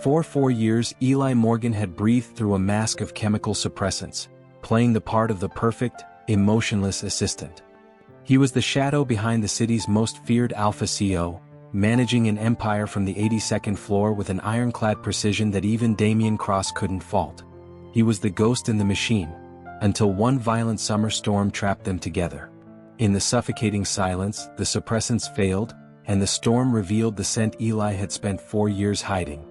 For 4 years, Eli Morgan had breathed through a mask of chemical suppressants, playing the part of the perfect, emotionless assistant. He was the shadow behind the city's most feared alpha CEO, managing an empire from the 82nd floor with an ironclad precision that even Damien Cross couldn't fault. He was the ghost in the machine, until one violent summer storm trapped them together. In the suffocating silence, the suppressants failed, and the storm revealed the scent Eli had spent 4 years hiding.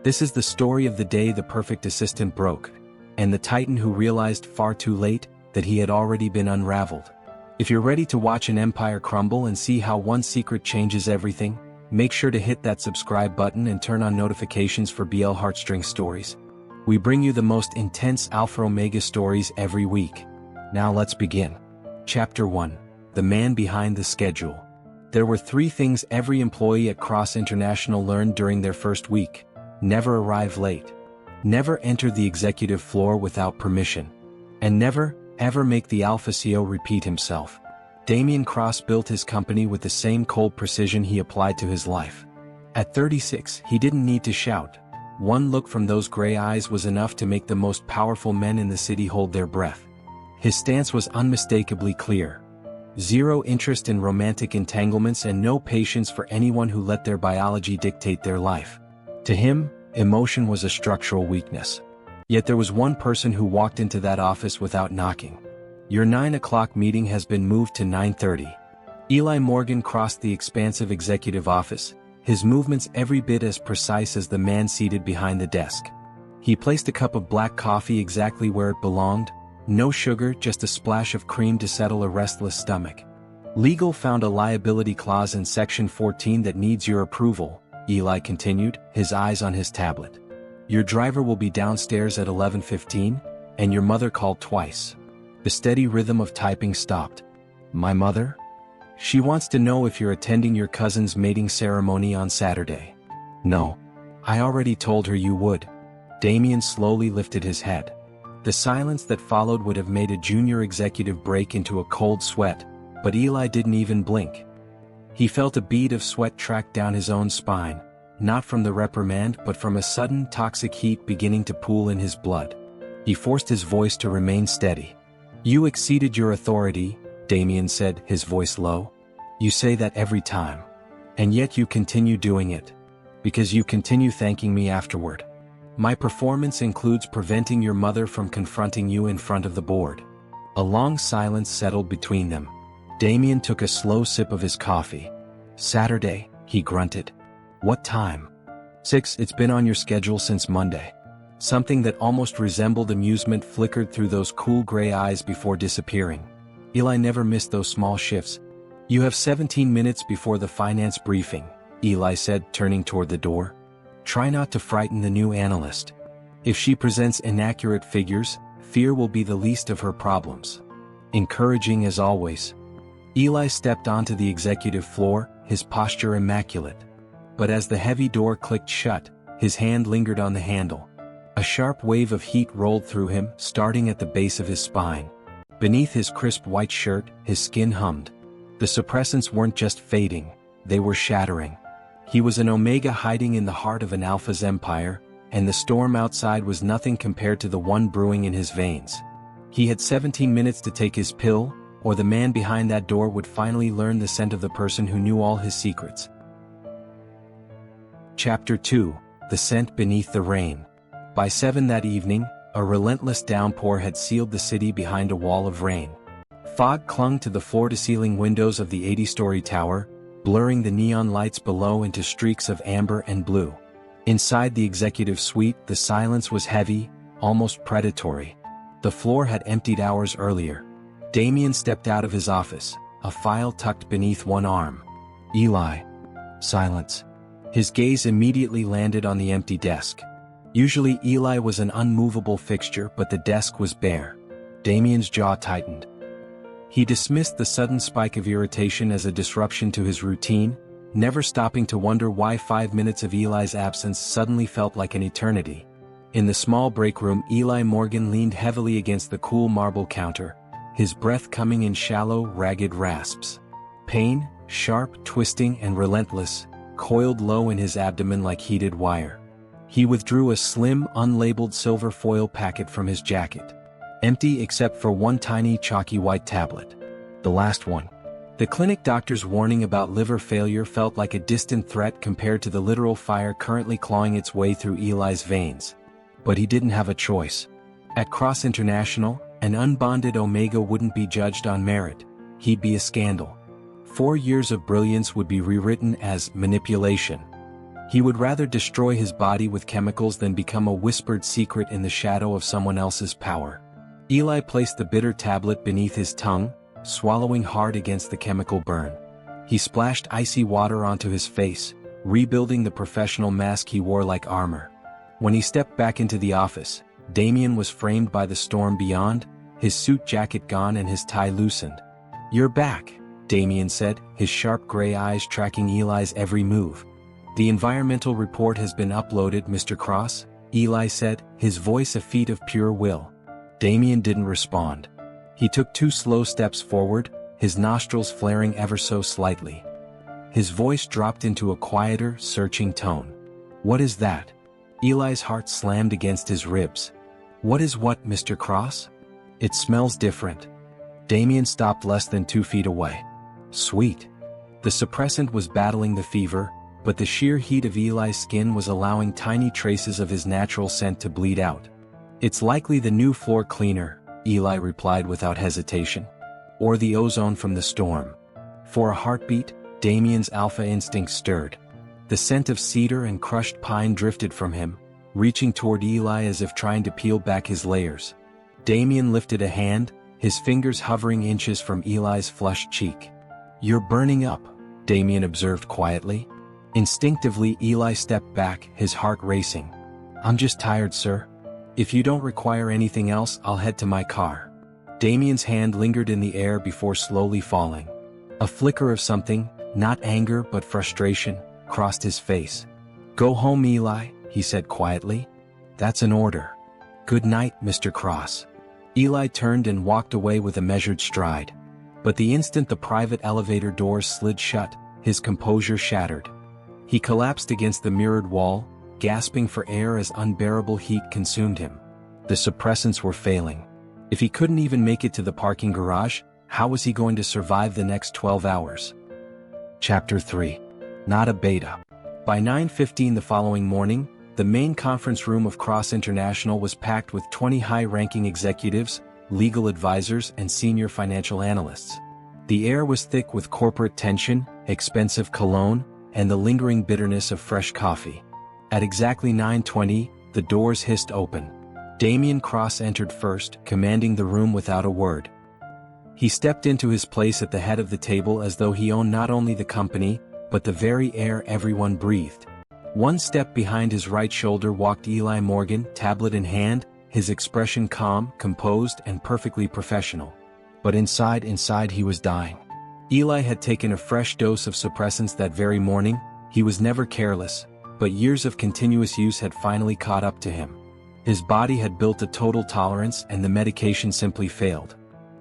This is the story of the day the perfect assistant broke, and the titan who realized far too late that he had already been unraveled. If you're ready to watch an empire crumble and see how one secret changes everything, make sure to hit that subscribe button and turn on notifications for BL Heartstrings stories. We bring you the most intense Alpha Omega stories every week. Now let's begin. Chapter 1. The Man Behind the Schedule. There were 3 things every employee at Cross International learned during their first week. Never arrive late. Never enter the executive floor without permission. And never, ever make the Alpha CEO repeat himself. Damien Cross built his company with the same cold precision he applied to his life. At 36, he didn't need to shout. One look from those gray eyes was enough to make the most powerful men in the city hold their breath. His stance was unmistakably clear. Zero interest in romantic entanglements and no patience for anyone who let their biology dictate their life. To him, emotion was a structural weakness. Yet there was one person who walked into that office without knocking. Your 9 o'clock meeting has been moved to 9:30. Eli Morgan crossed the expansive executive office, his movements every bit as precise as the man seated behind the desk. He placed a cup of black coffee exactly where it belonged, no sugar, just a splash of cream to settle a restless stomach. Legal found a liability clause in Section 14 that needs your approval, Eli continued, his eyes on his tablet. Your driver will be downstairs at 11:15, and your mother called twice. The steady rhythm of typing stopped. My mother? She wants to know if you're attending your cousin's mating ceremony on Saturday. No. I already told her you would. Damien slowly lifted his head. The silence that followed would have made a junior executive break into a cold sweat, but Eli didn't even blink. He felt a bead of sweat track down his own spine, not from the reprimand but from a sudden toxic heat beginning to pool in his blood. He forced his voice to remain steady. You exceeded your authority, Damien said, his voice low. You say that every time. And yet you continue doing it. Because you continue thanking me afterward. My performance includes preventing your mother from confronting you in front of the board. A long silence settled between them. Damien took a slow sip of his coffee. Saturday, he grunted. What time? 6. It's been on your schedule since Monday. Something that almost resembled amusement flickered through those cool gray eyes before disappearing. Eli never missed those small shifts. You have 17 minutes before the finance briefing, Eli said, turning toward the door. Try not to frighten the new analyst. If she presents inaccurate figures, fear will be the least of her problems. Encouraging as always. Eli stepped onto the executive floor, his posture immaculate. But as the heavy door clicked shut, his hand lingered on the handle. A sharp wave of heat rolled through him, starting at the base of his spine. Beneath his crisp white shirt, his skin hummed. The suppressants weren't just fading, they were shattering. He was an Omega hiding in the heart of an Alpha's empire, and the storm outside was nothing compared to the one brewing in his veins. He had 17 minutes to take his pill, or the man behind that door would finally learn the scent of the person who knew all his secrets. Chapter 2. The Scent Beneath the Rain. By 7 that evening, a relentless downpour had sealed the city behind a wall of rain. Fog clung to the floor-to-ceiling windows of the 80-story tower, blurring the neon lights below into streaks of amber and blue. Inside the executive suite, the silence was heavy, almost predatory. The floor had emptied hours earlier. Damien stepped out of his office, a file tucked beneath one arm. Eli. Silence. His gaze immediately landed on the empty desk. Usually Eli was an unmovable fixture, but the desk was bare. Damien's jaw tightened. He dismissed the sudden spike of irritation as a disruption to his routine, never stopping to wonder why 5 minutes of Eli's absence suddenly felt like an eternity. In the small break room, Eli Morgan leaned heavily against the cool marble counter, his breath coming in shallow, ragged rasps. Pain, sharp, twisting, and relentless, coiled low in his abdomen like heated wire. He withdrew a slim, unlabeled silver foil packet from his jacket. Empty except for one tiny chalky white tablet. The last one. The clinic doctor's warning about liver failure felt like a distant threat compared to the literal fire currently clawing its way through Eli's veins. But he didn't have a choice. At Cross International, an unbonded Omega wouldn't be judged on merit. He'd be a scandal. 4 years of brilliance would be rewritten as manipulation. He would rather destroy his body with chemicals than become a whispered secret in the shadow of someone else's power. Eli placed the bitter tablet beneath his tongue, swallowing hard against the chemical burn. He splashed icy water onto his face, rebuilding the professional mask he wore like armor. When he stepped back into the office, Damien was framed by the storm beyond, his suit jacket gone and his tie loosened. "You're back," Damien said, his sharp gray eyes tracking Eli's every move. "The environmental report has been uploaded, Mr. Cross," Eli said, his voice a feat of pure will. Damien didn't respond. He took 2 slow steps forward, his nostrils flaring ever so slightly. His voice dropped into a quieter, searching tone. "What is that?" Eli's heart slammed against his ribs. "What is what, Mr. Cross?" "It smells different." Damien stopped less than 2 feet away. "Sweet." The suppressant was battling the fever, but the sheer heat of Eli's skin was allowing tiny traces of his natural scent to bleed out. "It's likely the new floor cleaner," Eli replied without hesitation. "Or the ozone from the storm." For a heartbeat, Damien's alpha instinct stirred. The scent of cedar and crushed pine drifted from him, reaching toward Eli as if trying to peel back his layers. Damien lifted a hand, his fingers hovering inches from Eli's flushed cheek. "You're burning up," Damien observed quietly. Instinctively, Eli stepped back, his heart racing. "I'm just tired, sir. If you don't require anything else, I'll head to my car." Damien's hand lingered in the air before slowly falling. A flicker of something, not anger but frustration, crossed his face. "Go home, Eli," he said quietly. "That's an order." "Good night, Mr. Cross." Eli turned and walked away with a measured stride. But the instant the private elevator doors slid shut, his composure shattered. He collapsed against the mirrored wall, gasping for air as unbearable heat consumed him. The suppressants were failing. If he couldn't even make it to the parking garage, how was he going to survive the next 12 hours? Chapter 3. Not a beta. By 9:15 the following morning, the main conference room of Cross International was packed with 20 high-ranking executives, legal advisors and senior financial analysts. The air was thick with corporate tension, expensive cologne, and the lingering bitterness of fresh coffee. At exactly 9:20, the doors hissed open. Damien Cross entered first, commanding the room without a word. He stepped into his place at the head of the table as though he owned not only the company, but the very air everyone breathed. One step behind his right shoulder walked Eli Morgan, tablet in hand, his expression calm, composed, and perfectly professional. But inside he was dying. Eli had taken a fresh dose of suppressants that very morning. He was never careless, but years of continuous use had finally caught up to him. His body had built a total tolerance and the medication simply failed.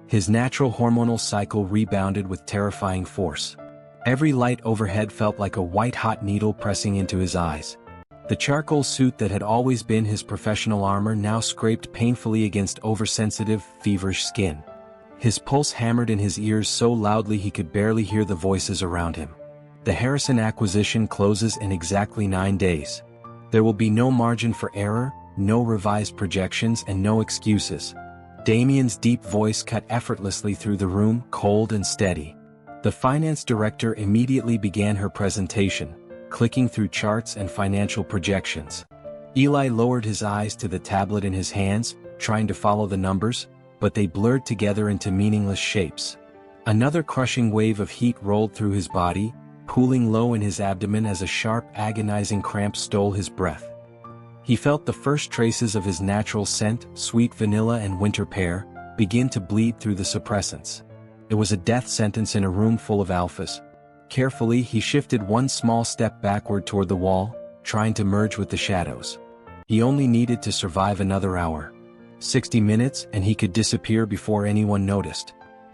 His natural hormonal cycle rebounded with terrifying force. Every light overhead felt like a white-hot needle pressing into his eyes. The charcoal suit that had always been his professional armor now scraped painfully against oversensitive, feverish skin. His pulse hammered in his ears so loudly he could barely hear the voices around him. The Harrison acquisition closes in exactly 9 days. There will be no margin for error, no revised projections and no excuses. Damien's deep voice cut effortlessly through the room, cold and steady. The finance director immediately began her presentation, clicking through charts and financial projections. Eli lowered his eyes to the tablet in his hands, trying to follow the numbers, but they blurred together into meaningless shapes. Another crushing wave of heat rolled through his body, pooling low in his abdomen as a sharp, agonizing cramp stole his breath. He felt the first traces of his natural scent, sweet vanilla and winter pear, begin to bleed through the suppressants. It was a death sentence in a room full of alphas. Carefully, he shifted one small step backward toward the wall, trying to merge with the shadows. He only needed to survive another hour. 60 minutes and he could disappear before anyone noticed.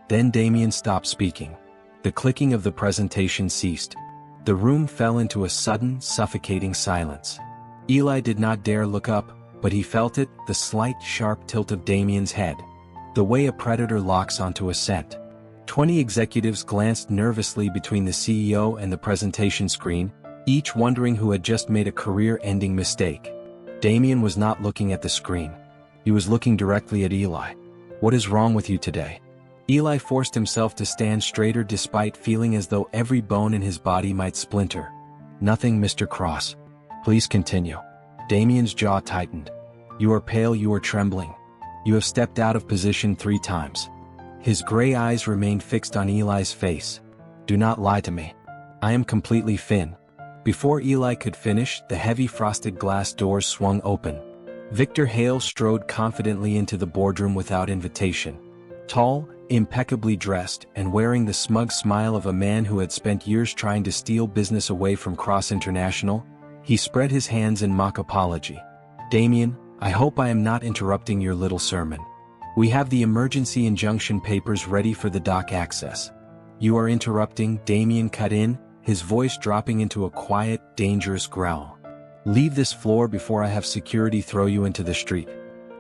Then Damien stopped speaking. The clicking of the presentation ceased. The room fell into a sudden, suffocating silence. Eli did not dare look up, but he felt it, the slight, sharp tilt of Damien's head. The way a predator locks onto a scent. 20 executives glanced nervously between the CEO and the presentation screen, each wondering who had just made a career-ending mistake. Damien was not looking at the screen. He was looking directly at Eli. "What is wrong with you today?" Eli forced himself to stand straighter despite feeling as though every bone in his body might splinter. "Nothing, Mr. Cross. Please continue." Damien's jaw tightened. "You are pale, you are trembling. You have stepped out of position 3 times. His gray eyes remained fixed on Eli's face. "Do not lie to me. I am completely fine." Before Eli could finish, the heavy frosted glass doors swung open. Victor Hale strode confidently into the boardroom without invitation. Tall, impeccably dressed, and wearing the smug smile of a man who had spent years trying to steal business away from Cross International, he spread his hands in mock apology. "Damien, I hope I am not interrupting your little sermon. We have the emergency injunction papers ready for the doc access." "You are interrupting," Damien cut in, his voice dropping into a quiet, dangerous growl. "Leave this floor before I have security throw you into the street."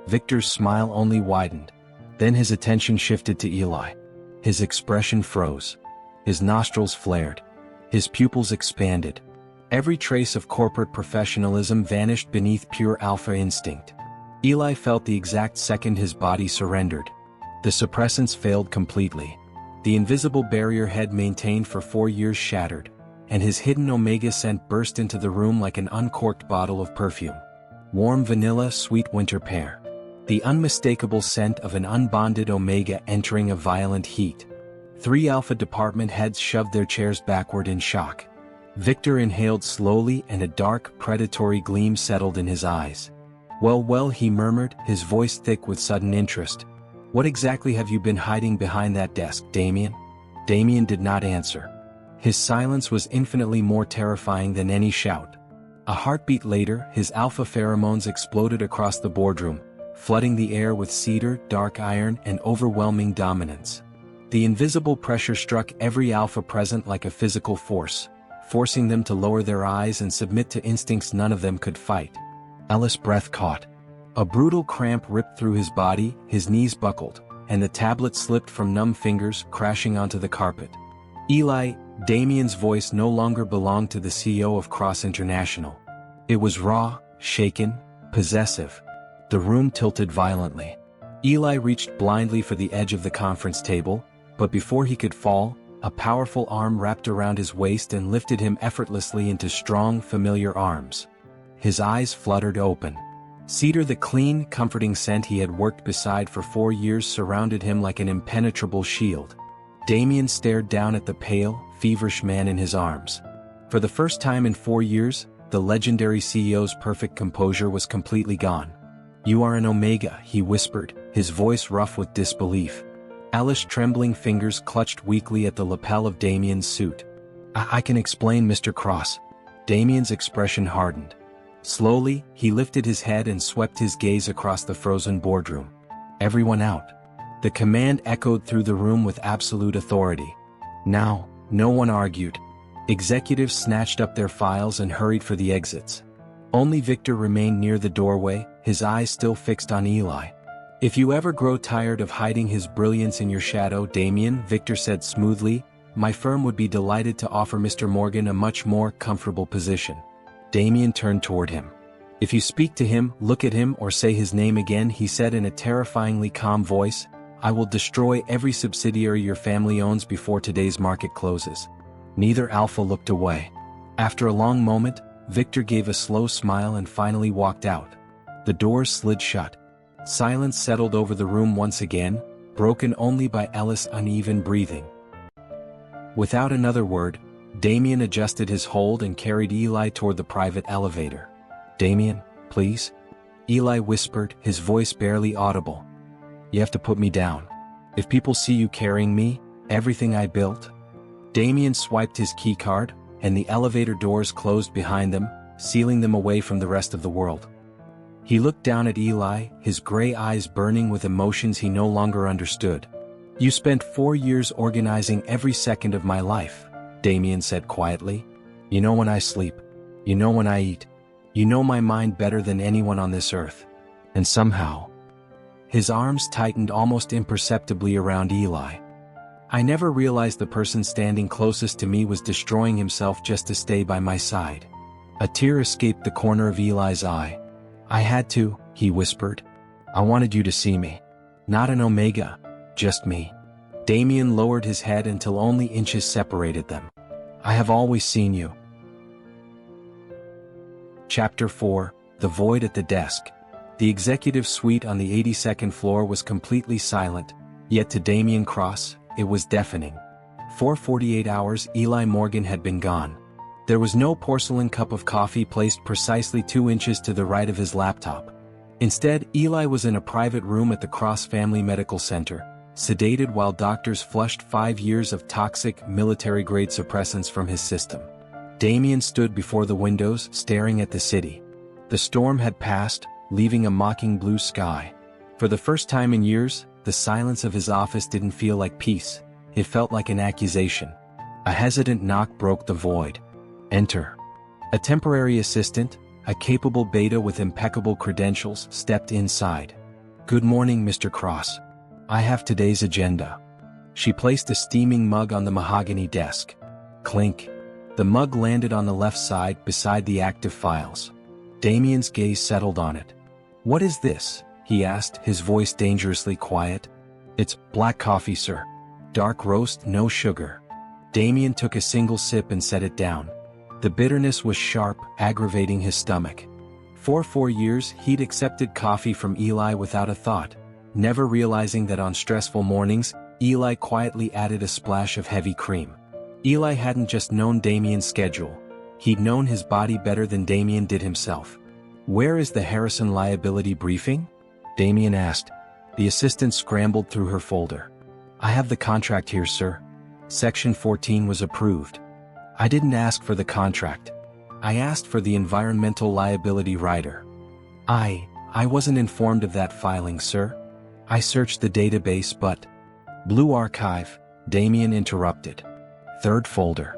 Victor's smile only widened. Then his attention shifted to Eli. His expression froze. His nostrils flared. His pupils expanded. Every trace of corporate professionalism vanished beneath pure alpha instinct. Eli felt the exact second his body surrendered. The suppressants failed completely. The invisible barrier head maintained for 4 years shattered, and his hidden Omega scent burst into the room like an uncorked bottle of perfume. Warm vanilla, sweet winter pear. The unmistakable scent of an unbonded Omega entering a violent heat. 3 alpha department heads shoved their chairs backward in shock. Victor inhaled slowly and a dark, predatory gleam settled in his eyes. Well, he murmured, his voice thick with sudden interest. "What exactly have you been hiding behind that desk, Damien?" Damien did not answer. His silence was infinitely more terrifying than any shout. A heartbeat later, his alpha pheromones exploded across the boardroom, flooding the air with cedar, dark iron, and overwhelming dominance. The invisible pressure struck every alpha present like a physical force, forcing them to lower their eyes and submit to instincts none of them could fight. Ellis' breath caught. A brutal cramp ripped through his body, his knees buckled, and the tablet slipped from numb fingers, crashing onto the carpet. "Eli," Damien's voice no longer belonged to the CEO of Cross International. It was raw, shaken, possessive. The room tilted violently. Eli reached blindly for the edge of the conference table, but before he could fall, a powerful arm wrapped around his waist and lifted him effortlessly into strong, familiar arms. His eyes fluttered open. Cedar, the clean, comforting scent he had worked beside for 4 years, surrounded him like an impenetrable shield. Damien stared down at the pale, feverish man in his arms. For the first time in 4 years, the legendary CEO's perfect composure was completely gone. "You are an Omega," he whispered, his voice rough with disbelief. Alice's trembling fingers clutched weakly at the lapel of Damien's suit. I can explain, Mr. Cross." Damien's expression hardened. Slowly, he lifted his head and swept his gaze across the frozen boardroom. "Everyone out." The command echoed through the room with absolute authority. Now, no one argued. Executives snatched up their files and hurried for the exits. Only Victor remained near the doorway, his eyes still fixed on Eli. "If you ever grow tired of hiding his brilliance in your shadow, Damien," Victor said smoothly, "my firm would be delighted to offer Mr. Morgan a much more comfortable position." Damien turned toward him. "If you speak to him, look at him, or say his name again," he said in a terrifyingly calm voice, "I will destroy every subsidiary your family owns before today's market closes." Neither alpha looked away. After a long moment, Victor gave a slow smile and finally walked out. The doors slid shut. Silence settled over the room once again, broken only by Ellis' uneven breathing. Without another word, Damien adjusted his hold and carried Eli toward the private elevator. "Damien, please?" Eli whispered, his voice barely audible. "You have to put me down. If people see you carrying me, everything I built." Damien swiped his keycard, and the elevator doors closed behind them, sealing them away from the rest of the world. He looked down at Eli, his gray eyes burning with emotions he no longer understood. "You spent 4 years organizing every second of my life," Damien said quietly. "You know when I sleep. You know when I eat. You know my mind better than anyone on this earth. And somehow, his arms tightened almost imperceptibly around Eli. I never realized the person standing closest to me was destroying himself just to stay by my side. A tear escaped the corner of Eli's eye. I had to, he whispered. I wanted you to see me. Not an Omega, just me. Damien lowered his head until only inches separated them. I have always seen you. Chapter 4, The Void at the Desk. The executive suite on the 82nd floor was completely silent, yet to Damien Cross, it was deafening. For 48 hours Eli Morgan had been gone. There was no porcelain cup of coffee placed precisely 2 inches to the right of his laptop. Instead, Eli was in a private room at the Cross Family Medical Center, sedated while doctors flushed 5 years of toxic, military-grade suppressants from his system. Damien stood before the windows, staring at the city. The storm had passed, leaving a mocking blue sky. For the first time in years, the silence of his office didn't feel like peace. It felt like an accusation. A hesitant knock broke the void. Enter. A temporary assistant, a capable beta with impeccable credentials, stepped inside. Good morning, Mr. Cross. I have today's agenda. She placed a steaming mug on the mahogany desk. Clink. The mug landed on the left side beside the active files. Damien's gaze settled on it. What is this? He asked, his voice dangerously quiet. It's black coffee, sir. Dark roast, no sugar. Damien took a single sip and set it down. The bitterness was sharp, aggravating his stomach. For 4 years, he'd accepted coffee from Eli without a thought, never realizing that on stressful mornings, Eli quietly added a splash of heavy cream. Eli hadn't just known Damien's schedule. He'd known his body better than Damien did himself. Where is the Harrison liability briefing? Damien asked. The assistant scrambled through her folder. I have the contract here, sir. Section 14 was approved. I didn't ask for the contract. I asked for the environmental liability rider. I wasn't informed of that filing, sir. I searched the database but... Blue Archive, Damien interrupted. Third folder.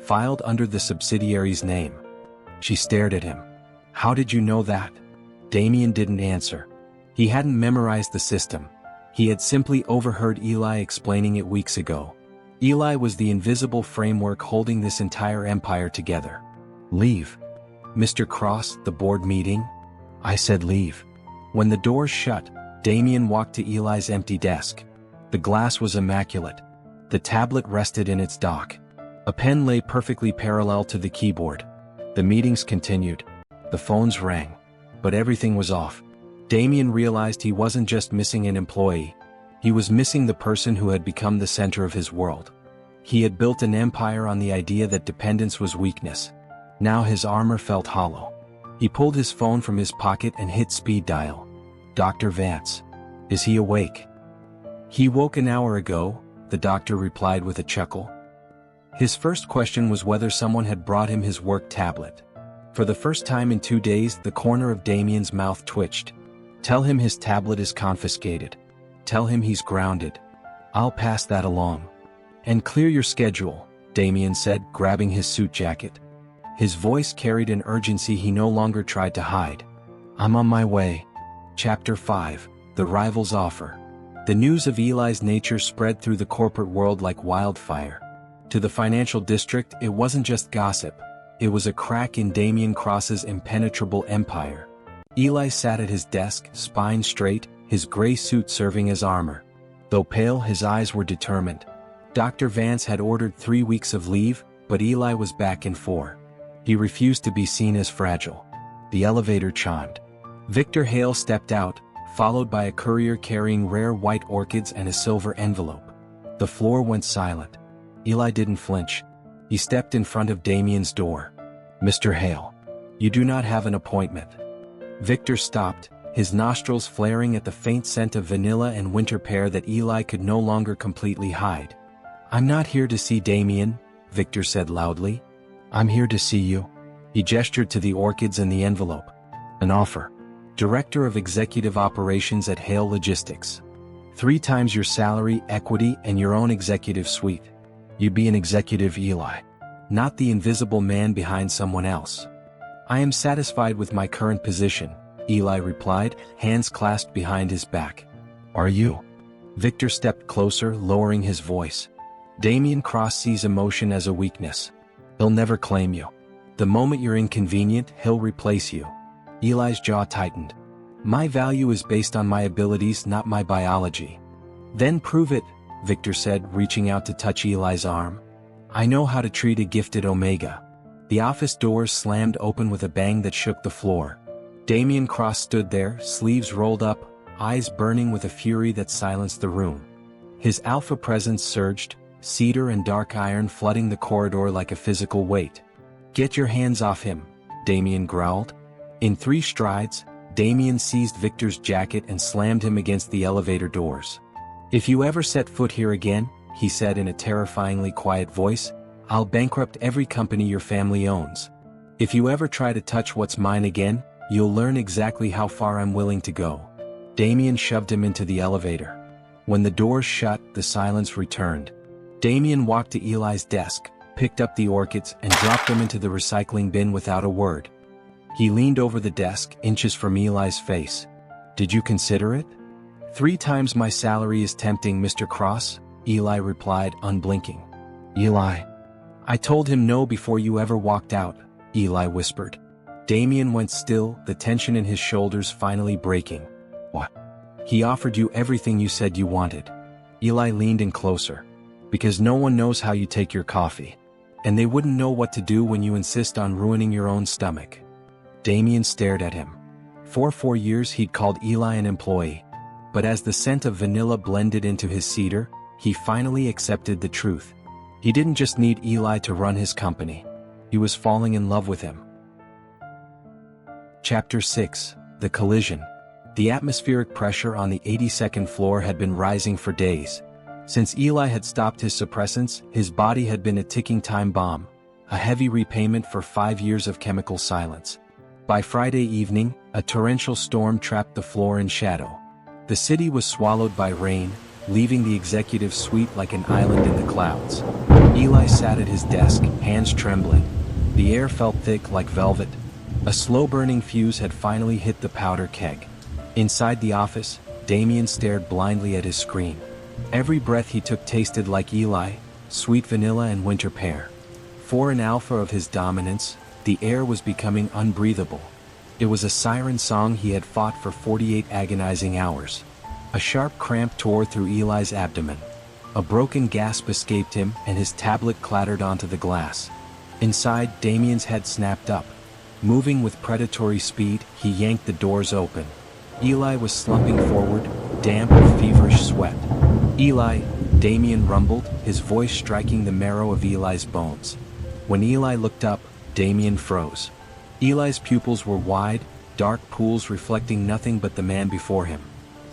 Filed under the subsidiary's name. She stared at him. How did you know that? Damien didn't answer. He hadn't memorized the system. He had simply overheard Eli explaining it weeks ago. Eli was the invisible framework holding this entire empire together. Leave. Mr. Cross, the board meeting? I said leave. When the doors shut, Damien walked to Eli's empty desk. The glass was immaculate. The tablet rested in its dock. A pen lay perfectly parallel to the keyboard. The meetings continued. The phones rang. But everything was off. Damien realized he wasn't just missing an employee. He was missing the person who had become the center of his world. He had built an empire on the idea that dependence was weakness. Now his armor felt hollow. He pulled his phone from his pocket and hit speed dial. Dr. Vance. Is he awake? He woke an hour ago, the doctor replied with a chuckle. His first question was whether someone had brought him his work tablet. For the first time in 2 days, the corner of Damien's mouth twitched. Tell him his tablet is confiscated. Tell him he's grounded. I'll pass that along. And clear your schedule, Damien said, grabbing his suit jacket. His voice carried an urgency he no longer tried to hide. I'm on my way. Chapter 5, The Rival's Offer. The news of Eli's nature spread through the corporate world like wildfire. To the financial district, it wasn't just gossip. It was a crack in Damien Cross's impenetrable empire. Eli sat at his desk, spine straight, his gray suit serving as armor. Though pale, his eyes were determined. Dr. Vance had ordered 3 weeks of leave, but Eli was back in 4. He refused to be seen as fragile. The elevator chimed. Victor Hale stepped out, followed by a courier carrying rare white orchids and a silver envelope. The floor went silent. Eli didn't flinch. He stepped in front of Damien's door. Mr. Hale. You do not have an appointment. Victor stopped, his nostrils flaring at the faint scent of vanilla and winter pear that Eli could no longer completely hide. I'm not here to see Damien, Victor said loudly. I'm here to see you. He gestured to the orchids and the envelope. An offer. Director of Executive Operations at Hale Logistics. 3 times your salary, equity, and your own executive suite. You'd be an executive, Eli. Not the invisible man behind someone else. I am satisfied with my current position, Eli replied, hands clasped behind his back. Are you? Victor stepped closer, lowering his voice. Damien Cross sees emotion as a weakness. He'll never claim you. The moment you're inconvenient, he'll replace you. Eli's jaw tightened. My value is based on my abilities, not my biology. Then prove it, Victor said, reaching out to touch Eli's arm. I know how to treat a gifted Omega. The office doors slammed open with a bang that shook the floor. Damien Cross stood there, sleeves rolled up, eyes burning with a fury that silenced the room. His alpha presence surged, cedar and dark iron flooding the corridor like a physical weight. Get your hands off him, Damien growled. In 3 strides, Damien seized Victor's jacket and slammed him against the elevator doors. If you ever set foot here again, he said in a terrifyingly quiet voice, I'll bankrupt every company your family owns. If you ever try to touch what's mine again, you'll learn exactly how far I'm willing to go. Damien shoved him into the elevator. When the doors shut, the silence returned. Damien walked to Eli's desk, picked up the orchids and dropped them into the recycling bin without a word. He leaned over the desk, inches from Eli's face. Did you consider it? 3 times my salary is tempting, Mr. Cross, Eli replied, unblinking. Eli. I told him no before you ever walked out, Eli whispered. Damien went still, the tension in his shoulders finally breaking. What? He offered you everything you said you wanted. Eli leaned in closer. Because no one knows how you take your coffee. And they wouldn't know what to do when you insist on ruining your own stomach. Damien stared at him. For 4 years he'd called Eli an employee. But as the scent of vanilla blended into his cedar, he finally accepted the truth. He didn't just need Eli to run his company. He was falling in love with him. Chapter 6: The Collision. The atmospheric pressure on the 82nd floor had been rising for days. Since Eli had stopped his suppressants, his body had been a ticking time bomb, a heavy repayment for 5 years of chemical silence. By Friday evening, a torrential storm trapped the floor in shadow. The city was swallowed by rain, leaving the executive suite like an island in the clouds. Eli sat at his desk, hands trembling. The air felt thick like velvet. A slow-burning fuse had finally hit the powder keg. Inside the office, Damien stared blindly at his screen. Every breath he took tasted like Eli, sweet vanilla and winter pear. For an alpha of his dominance, the air was becoming unbreathable. It was a siren song he had fought for 48 agonizing hours. A sharp cramp tore through Eli's abdomen. A broken gasp escaped him and his tablet clattered onto the glass. Inside, Damien's head snapped up. Moving with predatory speed, he yanked the doors open. Eli was slumping forward, damp with feverish sweat. Eli, Damien rumbled, his voice striking the marrow of Eli's bones. When Eli looked up, Damien froze. Eli's pupils were wide, dark pools reflecting nothing but the man before him.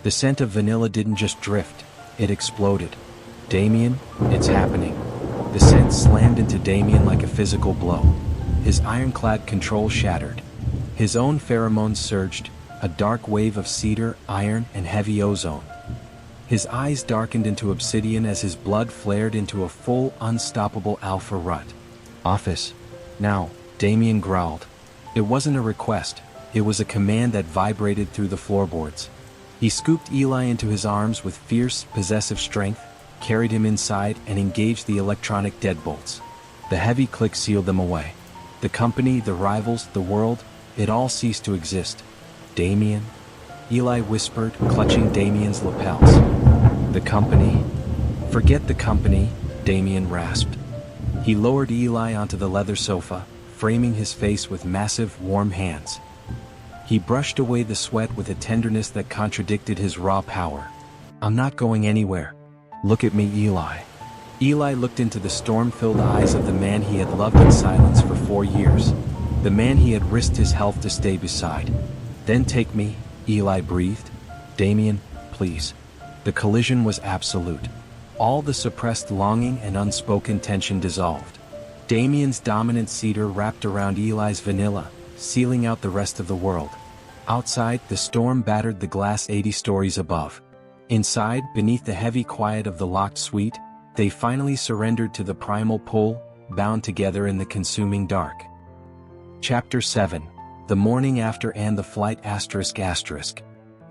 The scent of vanilla didn't just drift, it exploded. Damien, it's happening. The scent slammed into Damien like a physical blow. His ironclad control shattered. His own pheromones surged, a dark wave of cedar, iron, and heavy ozone. His eyes darkened into obsidian as his blood flared into a full, unstoppable alpha rut. Office. Now, Damien growled. It wasn't a request, it was a command that vibrated through the floorboards. He scooped Eli into his arms with fierce, possessive strength, carried him inside, and engaged the electronic deadbolts. The heavy click sealed them away. The company, the rivals, the world, it all ceased to exist. Damien? Eli whispered, clutching Damien's lapels. The company? Forget the company, Damien rasped. He lowered Eli onto the leather sofa, framing his face with massive, warm hands. He brushed away the sweat with a tenderness that contradicted his raw power. I'm not going anywhere. Look at me, Eli. Eli looked into the storm-filled eyes of the man he had loved in silence for 4 years. The man he had risked his health to stay beside. Then take me, Eli breathed. Damien, please. The collision was absolute. All the suppressed longing and unspoken tension dissolved. Damien's dominant cedar wrapped around Eli's vanilla, sealing out the rest of the world. Outside, the storm battered the glass 80 stories above. Inside, beneath the heavy quiet of the locked suite, they finally surrendered to the primal pull, bound together in the consuming dark. Chapter 7. The Morning After and the Flight ****.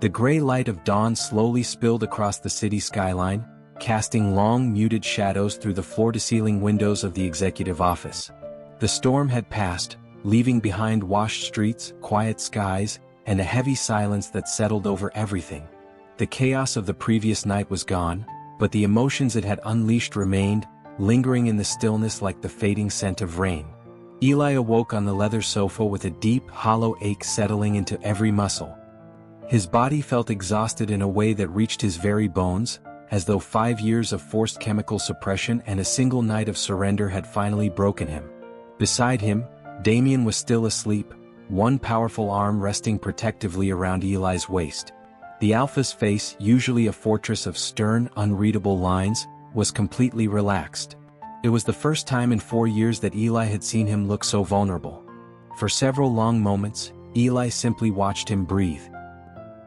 The gray light of dawn slowly spilled across the city skyline, casting long muted shadows through the floor-to-ceiling windows of the executive office. The storm had passed, leaving behind washed streets, quiet skies, and a heavy silence that settled over everything. The chaos of the previous night was gone, but the emotions it had unleashed remained, lingering in the stillness like the fading scent of rain. Eli awoke on the leather sofa with a deep, hollow ache settling into every muscle. His body felt exhausted in a way that reached his very bones, as though 5 years of forced chemical suppression and a single night of surrender had finally broken him. Beside him, Damien was still asleep, one powerful arm resting protectively around Eli's waist. The Alpha's face, usually a fortress of stern, unreadable lines, was completely relaxed. It was the first time in 4 years that Eli had seen him look so vulnerable. For several long moments, Eli simply watched him breathe.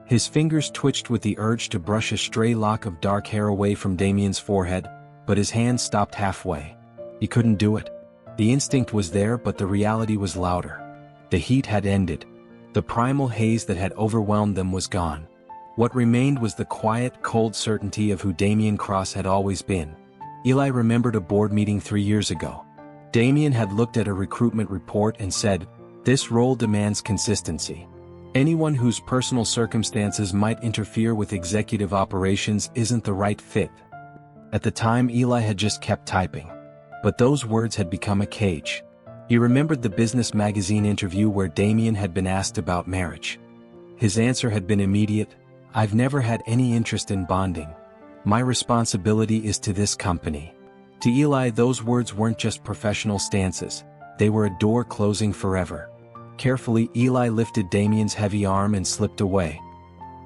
His fingers twitched with the urge to brush a stray lock of dark hair away from Damien's forehead, but his hand stopped halfway. He couldn't do it. The instinct was there, but the reality was louder. The heat had ended. The primal haze that had overwhelmed them was gone. What remained was the quiet, cold certainty of who Damien Cross had always been. Eli remembered a board meeting 3 years ago. Damien had looked at a recruitment report and said, "This role demands consistency. Anyone whose personal circumstances might interfere with executive operations isn't the right fit." At the time, Eli had just kept typing. But those words had become a cage. He remembered the business magazine interview where Damien had been asked about marriage. His answer had been immediate: "I've never had any interest in bonding. My responsibility is to this company." To Eli, those words weren't just professional stances, they were a door closing forever. Carefully, Eli lifted Damien's heavy arm and slipped away.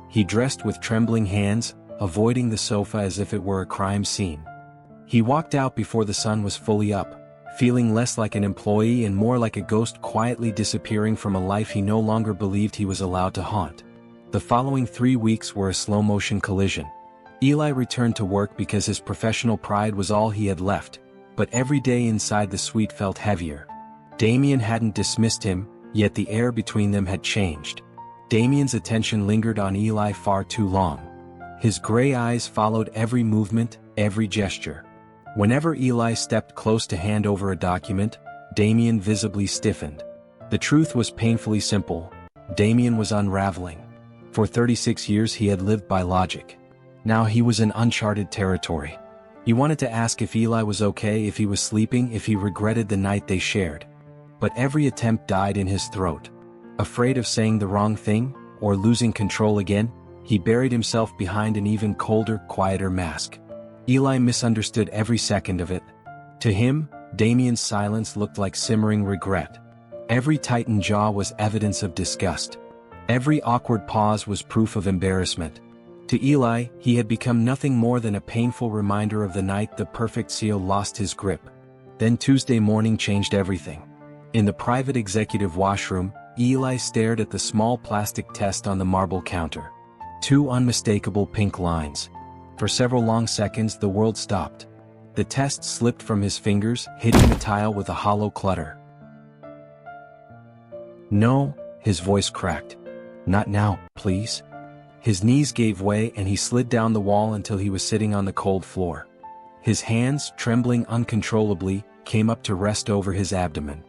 He dressed with trembling hands, avoiding the sofa as if it were a crime scene. He walked out before the sun was fully up, feeling less like an employee and more like a ghost quietly disappearing from a life he no longer believed he was allowed to haunt. The following 3 weeks were a slow-motion collision. Eli returned to work because his professional pride was all he had left, but every day inside the suite felt heavier. Damien hadn't dismissed him, yet the air between them had changed. Damien's attention lingered on Eli far too long. His gray eyes followed every movement, every gesture. Whenever Eli stepped close to hand over a document, Damien visibly stiffened. The truth was painfully simple: Damien was unraveling. For 36 years he had lived by logic. Now he was in uncharted territory. He wanted to ask if Eli was okay, if he was sleeping, if he regretted the night they shared. But every attempt died in his throat. Afraid of saying the wrong thing, or losing control again, he buried himself behind an even colder, quieter mask. Eli misunderstood every second of it. To him, Damien's silence looked like simmering regret. Every tightened jaw was evidence of disgust. Every awkward pause was proof of embarrassment. To Eli, he had become nothing more than a painful reminder of the night the perfect seal lost his grip. Then Tuesday morning changed everything. In the private executive washroom, Eli stared at the small plastic test on the marble counter. 2 unmistakable pink lines. For several long seconds the world stopped. The test slipped from his fingers, hitting the tile with a hollow clutter. "No," his voice cracked. "Not now, please." His knees gave way and he slid down the wall until he was sitting on the cold floor. His hands, trembling uncontrollably, came up to rest over his abdomen.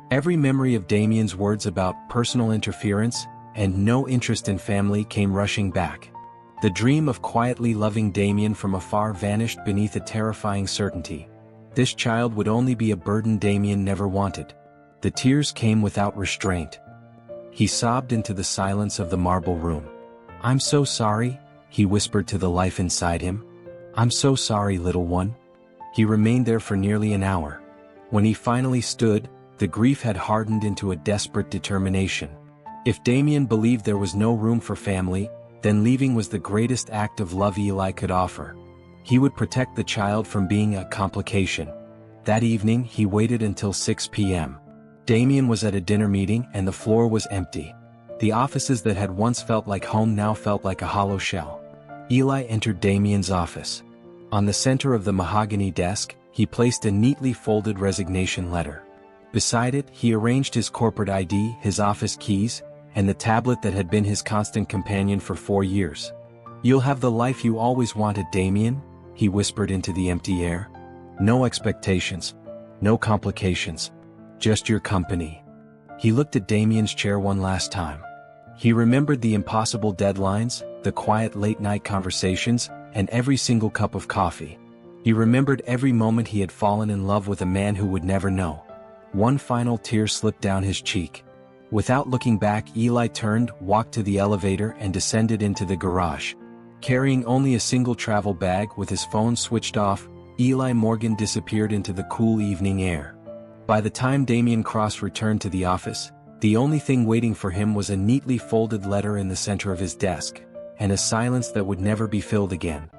Every memory of Damien's words about personal interference and no interest in family came rushing back. The dream of quietly loving Damien from afar vanished beneath a terrifying certainty. This child would only be a burden Damien never wanted. The tears came without restraint. He sobbed into the silence of the marble room. "I'm so sorry," he whispered to the life inside him. "I'm so sorry, little one." He remained there for nearly an hour. When he finally stood, the grief had hardened into a desperate determination. If Damien believed there was no room for family, then leaving was the greatest act of love Eli could offer. He would protect the child from being a complication. That evening he waited until 6 p.m. Damien was at a dinner meeting and the floor was empty. The offices that had once felt like home now felt like a hollow shell. Eli entered Damien's office. On the center of the mahogany desk, he placed a neatly folded resignation letter. Beside it, he arranged his corporate ID, his office keys, and the tablet that had been his constant companion for 4 years. "You'll have the life you always wanted, Damien," he whispered into the empty air. "No expectations. No complications. Just your company." He looked at Damien's chair one last time. He remembered the impossible deadlines, the quiet late-night conversations, and every single cup of coffee. He remembered every moment he had fallen in love with a man who would never know. One final tear slipped down his cheek. Without looking back, Eli turned, walked to the elevator, and descended into the garage. Carrying only a single travel bag with his phone switched off, Eli Morgan disappeared into the cool evening air. By the time Damien Cross returned to the office, the only thing waiting for him was a neatly folded letter in the center of his desk, and a silence that would never be filled again.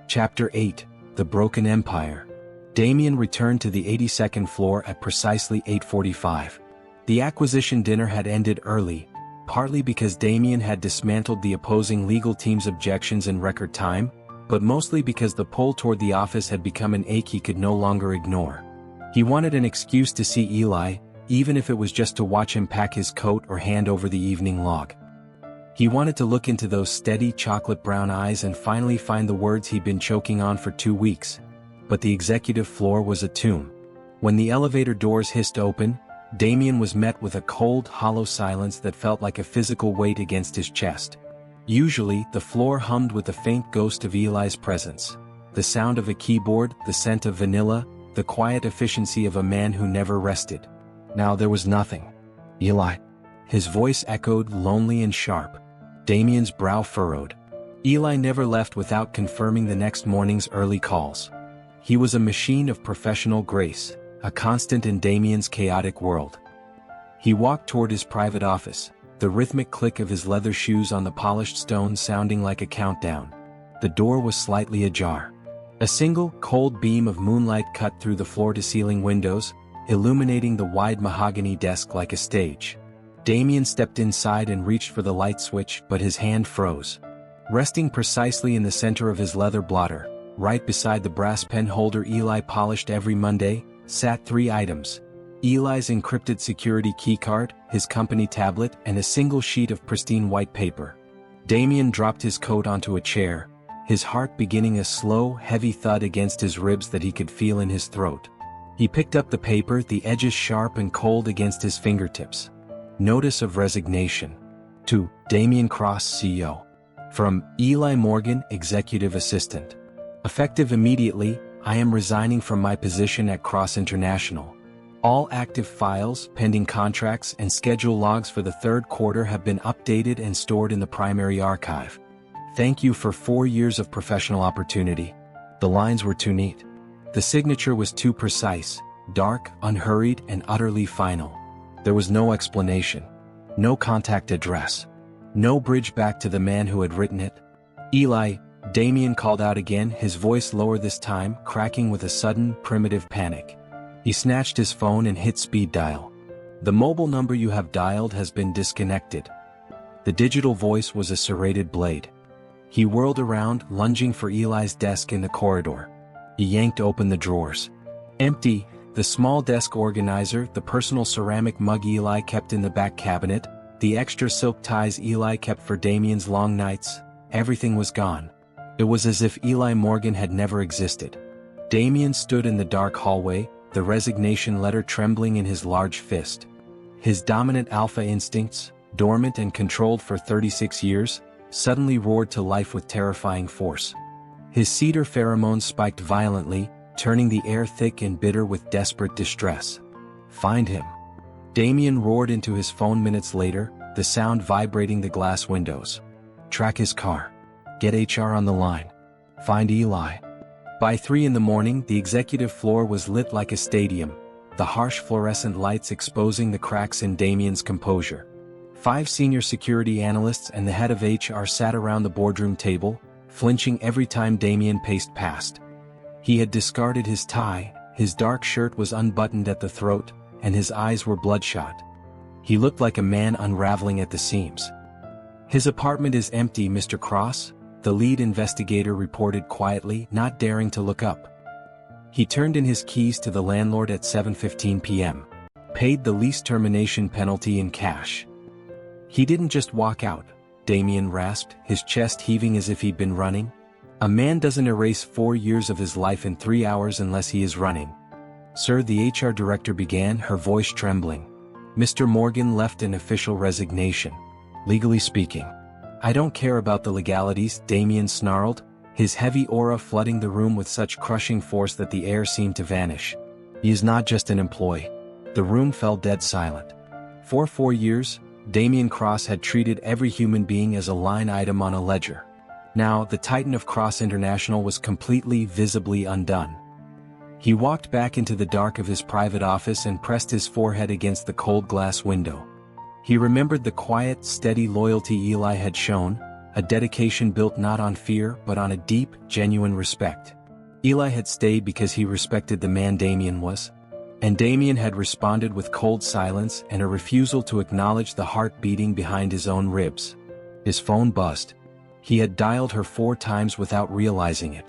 Chapter 8: The Broken Empire. Damien returned to the 82nd floor at precisely 8:45. The acquisition dinner had ended early, partly because Damien had dismantled the opposing legal team's objections in record time, but mostly because the pull toward the office had become an ache he could no longer ignore. He wanted an excuse to see Eli, even if it was just to watch him pack his coat or hand over the evening log. He wanted to look into those steady chocolate brown eyes and finally find the words he'd been choking on for 2 weeks. But the executive floor was a tomb. When the elevator doors hissed open, Damien was met with a cold, hollow silence that felt like a physical weight against his chest. Usually, the floor hummed with the faint ghost of Eli's presence. The sound of a keyboard, the scent of vanilla, the quiet efficiency of a man who never rested. Now there was nothing. "Eli." His voice echoed, lonely and sharp. Damien's brow furrowed. Eli never left without confirming the next morning's early calls. He was a machine of professional grace, a constant in Damien's chaotic world. He walked toward his private office, the rhythmic click of his leather shoes on the polished stone sounding like a countdown. The door was slightly ajar. A single, cold beam of moonlight cut through the floor-to-ceiling windows, illuminating the wide mahogany desk like a stage. Damien stepped inside and reached for the light switch, but his hand froze. Resting precisely in the center of his leather blotter, right beside the brass pen holder Eli polished every Monday, sat 3 items: Eli's encrypted security keycard, his company tablet, and a single sheet of pristine white paper. Damien dropped his coat onto a chair, his heart beginning a slow, heavy thud against his ribs that he could feel in his throat. He picked up the paper, the edges sharp and cold against his fingertips. Notice of resignation. To Damien Cross, CEO. From Eli Morgan, Executive Assistant. Effective immediately, I am resigning from my position at Cross International. All active files, pending contracts, and schedule logs for the 3rd quarter have been updated and stored in the primary archive. Thank you for 4 years of professional opportunity. The lines were too neat. The signature was too precise, dark, unhurried, and utterly final. There was no explanation. No contact address. No bridge back to the man who had written it. "Eli," Damien called out again, his voice lower this time, cracking with a sudden, primitive panic. He snatched his phone and hit speed dial. "The mobile number you have dialed has been disconnected." The digital voice was a serrated blade. He whirled around, lunging for Eli's desk in the corridor. He yanked open the drawers. Empty, the small desk organizer, the personal ceramic mug Eli kept in the back cabinet, the extra silk ties Eli kept for Damien's long nights, everything was gone. It was as if Eli Morgan had never existed. Damien stood in the dark hallway, the resignation letter trembling in his large fist. His dominant alpha instincts, dormant and controlled for 36 years, suddenly roared to life with terrifying force. His cedar pheromones spiked violently, turning the air thick and bitter with desperate distress. "Find him." Damien roared into his phone minutes later, the sound vibrating the glass windows. "Track his car. Get HR on the line. Find Eli." By 3 in the morning, the executive floor was lit like a stadium, the harsh fluorescent lights exposing the cracks in Damien's composure. 5 senior security analysts and the head of HR sat around the boardroom table, flinching every time Damien paced past. He had discarded his tie, his dark shirt was unbuttoned at the throat, and his eyes were bloodshot. He looked like a man unraveling at the seams. "His apartment is empty, Mr. Cross," the lead investigator reported quietly, not daring to look up. He turned in his keys to the landlord at 7:15 p.m. paid the lease termination penalty in cash. He didn't just walk out, Damien rasped, his chest heaving as if he'd been running. A man doesn't erase 4 years of his life in 3 hours unless he is running. Sir, the HR director began, her voice trembling. Mr. Morgan left an official resignation. Legally speaking. I don't care about the legalities, Damien snarled, his heavy aura flooding the room with such crushing force that the air seemed to vanish. He is not just an employee. The room fell dead silent. For 4 years, Damien Cross had treated every human being as a line item on a ledger. Now, the Titan of Cross International was completely, visibly undone. He walked back into the dark of his private office and pressed his forehead against the cold glass window. He remembered the quiet, steady loyalty Eli had shown, a dedication built not on fear but on a deep, genuine respect. Eli had stayed because he respected the man Damien was. And Damien had responded with cold silence and a refusal to acknowledge the heart beating behind his own ribs. His phone buzzed. He had dialed her 4 times without realizing it.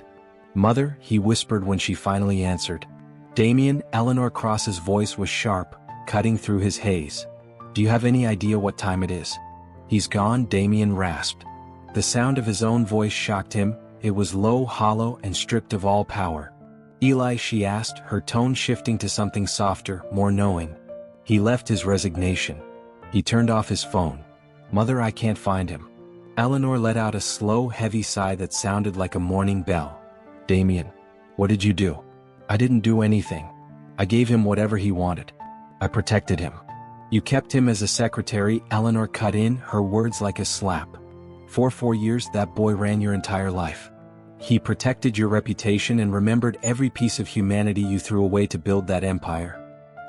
"Mother," he whispered when she finally answered. Damien, Eleanor Cross's voice was sharp, cutting through his haze. "Do you have any idea what time it is?" "He's gone," Damien rasped. The sound of his own voice shocked him. It was low, hollow, and stripped of all power. "Eli," she asked, her tone shifting to something softer, more knowing. He left his resignation. He turned off his phone. "Mother, I can't find him." Eleanor let out a slow, heavy sigh that sounded like a morning bell. "Damien, what did you do?" "I didn't do anything. I gave him whatever he wanted. I protected him." "You kept him as a secretary," Eleanor cut in, her words like a slap. "For 4 years that boy ran your entire life. He protected your reputation and remembered every piece of humanity you threw away to build that empire.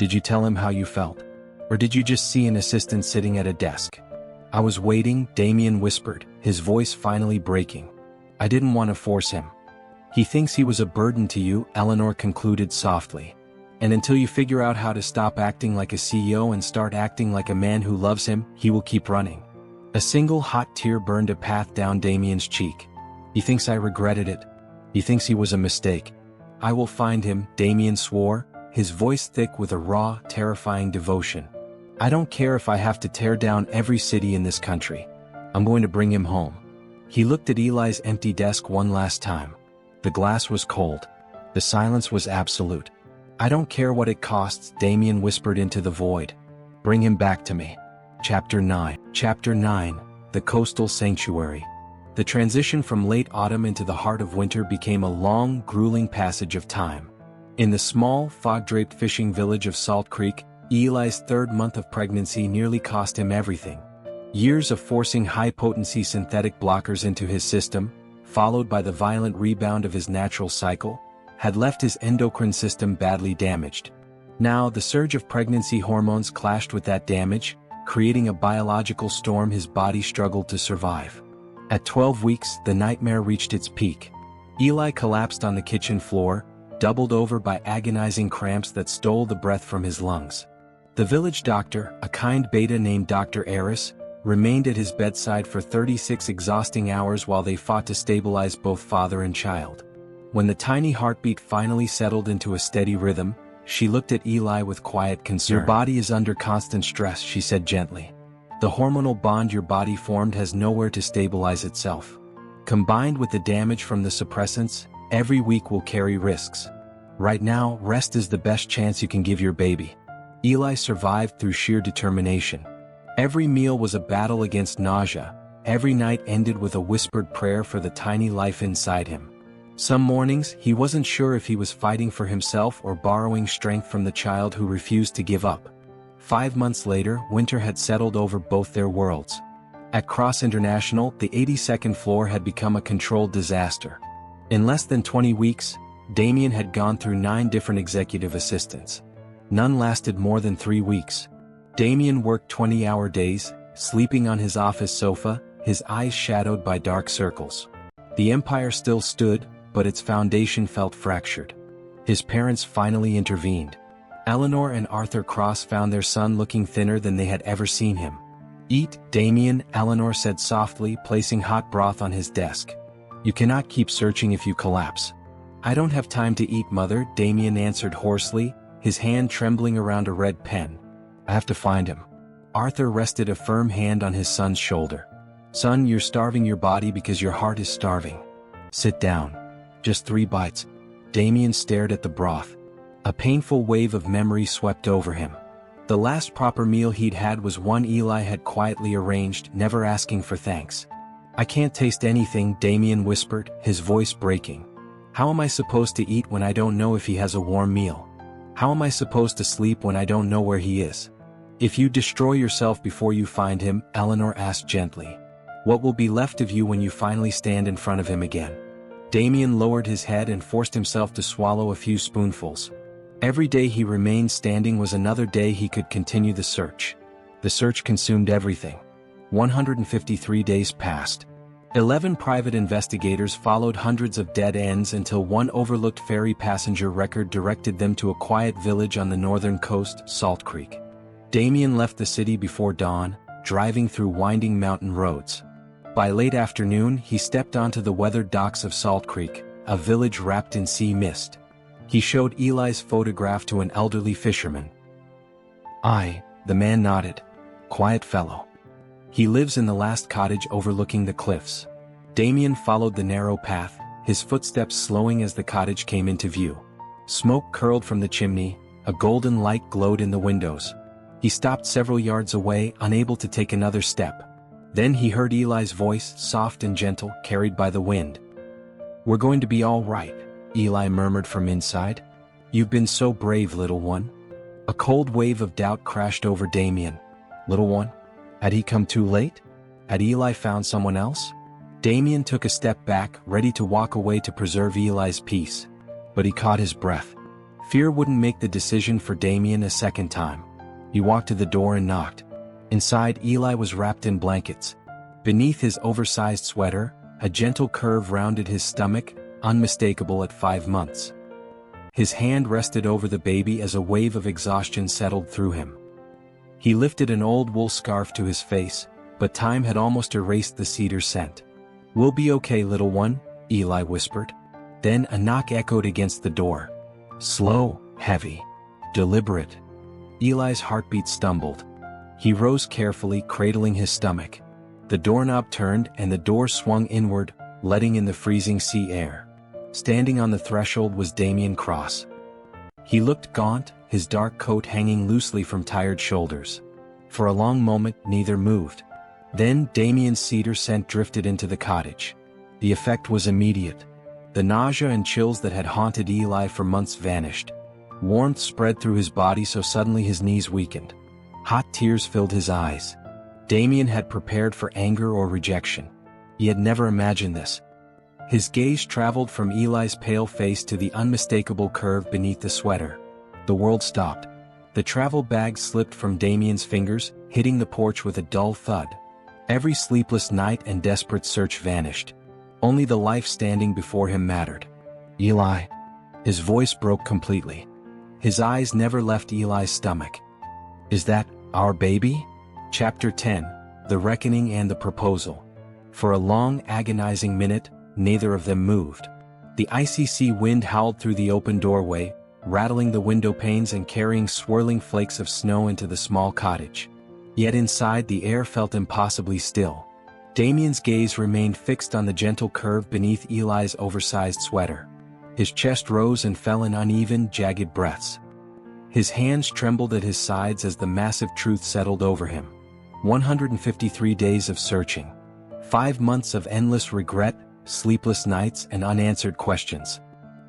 Did you tell him how you felt? Or did you just see an assistant sitting at a desk?" "I was waiting," Damien whispered, his voice finally breaking. "I didn't want to force him." "He thinks he was a burden to you," Eleanor concluded softly. "And until you figure out how to stop acting like a CEO and start acting like a man who loves him, he will keep running." A single hot tear burned a path down Damien's cheek. "He thinks I regretted it. He thinks he was a mistake." "I will find him," Damien swore, his voice thick with a raw, terrifying devotion. "I don't care if I have to tear down every city in this country. I'm going to bring him home." He looked at Eli's empty desk one last time. The glass was cold. The silence was absolute. "I don't care what it costs," Damien whispered into the void. "Bring him back to me." Chapter 9. Chapter 9. The Coastal Sanctuary. The transition from late autumn into the heart of winter became a long, grueling passage of time. In the small, fog-draped fishing village of Salt Creek, Eli's 3rd month of pregnancy nearly cost him everything. Years of forcing high-potency synthetic blockers into his system, followed by the violent rebound of his natural cycle, had left his endocrine system badly damaged. Now the surge of pregnancy hormones clashed with that damage, creating a biological storm his body struggled to survive. At 12 weeks, the nightmare reached its peak. Eli collapsed on the kitchen floor, doubled over by agonizing cramps that stole the breath from his lungs. The village doctor, a kind beta named Dr. Eris, remained at his bedside for 36 exhausting hours while they fought to stabilize both father and child. When the tiny heartbeat finally settled into a steady rhythm, she looked at Eli with quiet concern. "Your body is under constant stress," she said gently. "The hormonal bond your body formed has nowhere to stabilize itself. Combined with the damage from the suppressants, every week will carry risks. Right now, rest is the best chance you can give your baby." Eli survived through sheer determination. Every meal was a battle against nausea, every night ended with a whispered prayer for the tiny life inside him. Some mornings, he wasn't sure if he was fighting for himself or borrowing strength from the child who refused to give up. 5 months later, winter had settled over both their worlds. At Cross International, the 82nd floor had become a controlled disaster. In less than 20 weeks, Damien had gone through 9 different executive assistants. None lasted more than 3 weeks. Damien worked 20-hour days, sleeping on his office sofa, his eyes shadowed by dark circles. The empire still stood, but its foundation felt fractured. His parents finally intervened. Eleanor and Arthur Cross found their son looking thinner than they had ever seen him. "Eat, Damien," Eleanor said softly, placing hot broth on his desk. "You cannot keep searching if you collapse." "I don't have time to eat, Mother," Damien answered hoarsely, his hand trembling around a red pen. I have to find him. Arthur rested a firm hand on his son's shoulder. Son, you're starving your body because your heart is starving. Sit down. Just 3 bites. Damien stared at the broth. A painful wave of memory swept over him. The last proper meal he'd had was one Eli had quietly arranged, never asking for thanks. I can't taste anything, Damien whispered, his voice breaking. How am I supposed to eat when I don't know if he has a warm meal? How am I supposed to sleep when I don't know where he is? If you destroy yourself before you find him, Eleanor asked gently, what will be left of you when you finally stand in front of him again? Damien lowered his head and forced himself to swallow a few spoonfuls. Every day he remained standing was another day he could continue the search. The search consumed everything. 153 days passed. 11 private investigators followed hundreds of dead ends until one overlooked ferry passenger record directed them to a quiet village on the northern coast, Salt Creek. Damien left the city before dawn, driving through winding mountain roads. By late afternoon, he stepped onto the weathered docks of Salt Creek, a village wrapped in sea mist. He showed Eli's photograph to an elderly fisherman. The man nodded. Quiet fellow. He lives in the last cottage overlooking the cliffs. Damien followed the narrow path, his footsteps slowing as the cottage came into view. Smoke curled from the chimney, a golden light glowed in the windows. He stopped several yards away, unable to take another step. Then he heard Eli's voice, soft and gentle, carried by the wind. We're going to be all right, Eli murmured from inside. You've been so brave, little one. A cold wave of doubt crashed over Damien. Little one? Had he come too late? Had Eli found someone else? Damien took a step back, ready to walk away to preserve Eli's peace. But he caught his breath. Fear wouldn't make the decision for Damien a second time. He walked to the door and knocked. Inside, Eli was wrapped in blankets. Beneath his oversized sweater, a gentle curve rounded his stomach, unmistakable at 5 months. His hand rested over the baby as a wave of exhaustion settled through him. He lifted an old wool scarf to his face, but time had almost erased the cedar scent. We'll be okay, little one, Eli whispered. Then a knock echoed against the door. Slow, heavy, deliberate. Eli's heartbeat stumbled. He rose carefully, cradling his stomach. The doorknob turned and the door swung inward, letting in the freezing sea air. Standing on the threshold was Damien Cross. He looked gaunt, his dark coat hanging loosely from tired shoulders. For a long moment, neither moved. Then Damien's cedar scent drifted into the cottage. The effect was immediate. The nausea and chills that had haunted Eli for months vanished. Warmth spread through his body so suddenly his knees weakened. Hot tears filled his eyes. Damien had prepared for anger or rejection. He had never imagined this. His gaze traveled from Eli's pale face to the unmistakable curve beneath the sweater. The world stopped. The travel bag slipped from Damien's fingers, hitting the porch with a dull thud. Every sleepless night and desperate search vanished. Only the life standing before him mattered. Eli. His voice broke completely. His eyes never left Eli's stomach. Is that our baby? Chapter 10, The Reckoning and the Proposal. For a long, agonizing minute, neither of them moved. The icy sea wind howled through the open doorway, rattling the window panes and carrying swirling flakes of snow into the small cottage. Yet inside the air felt impossibly still. Damien's gaze remained fixed on the gentle curve beneath Eli's oversized sweater. His chest rose and fell in uneven, jagged breaths. His hands trembled at his sides as the massive truth settled over him. 153 days of searching. 5 months of endless regret, sleepless nights and unanswered questions.